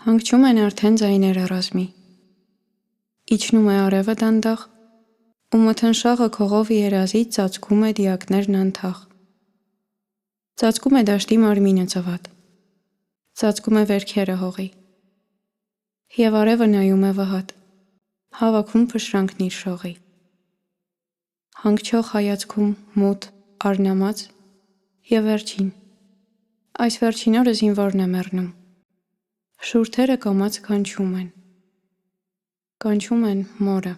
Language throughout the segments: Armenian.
Հանգչում են արդեն ձայները ռազմի, իջնում է արևը դանդաղ, ու մթնշաղը քողով երազի ծածկում է դիակներն անթաղ։ Ծածկում է դաշտի մարմինը ծվատ, ծածկում է վերքերը հողի, և արևը նայում է վհատ, հավաքում փշրանքն իր շողի։ Հանգչող հայացքում մութ, արնամած, և վերջին, այս վերջին օրը զինվորն է մեռնում, շուրթերը կամաց կանչում են մորը։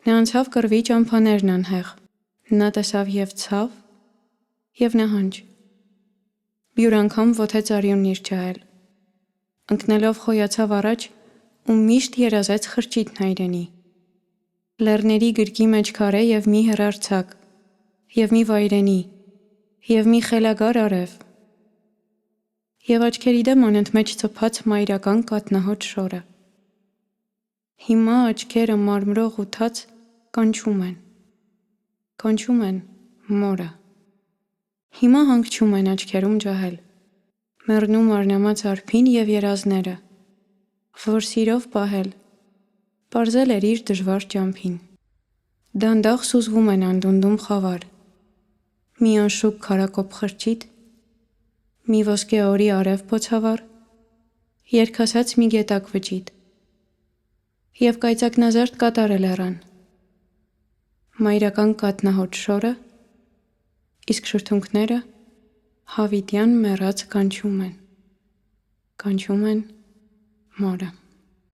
Նա անցավ կռվի ճամփաներն անհեղ, նա տեսավ և ցավ, և նահանջ, բյուր անգամ ոտեց արյունն իր ջահել, ընկնելով խոյացավ առաջ ու միշտ երազեց խրճիթն այրենի, լեռների գրկի մեջ քարե և մի հեռարձակ, և մի վայրենի, և մի խելագար արև, և աչքերի դեմ անընդմեջ ծփաց մայրական կաթնահոտ շորը։ Հիմա աչքերը մարմրող ու թաց կանչում են մորը։ Հիմա հանգչում են աչքերում ջահել, մեռնում արնամած արփին և երազները, որ սիրով պահել, պարզել էր իր դժվար ճամփին։ Դանդաղ սուզվում են անդունդում խավար, մի անշուք քարակոպ խրճիթ, մի ոսկե օրի արև բոցավառ, երգասաց մի գետակ վճիտ, և կայծակնազարդ կատարը լեռան, մայրական կաթնահոտ շորը, իսկ շրթունքները հավիտյան մեռած կանչում են մորը։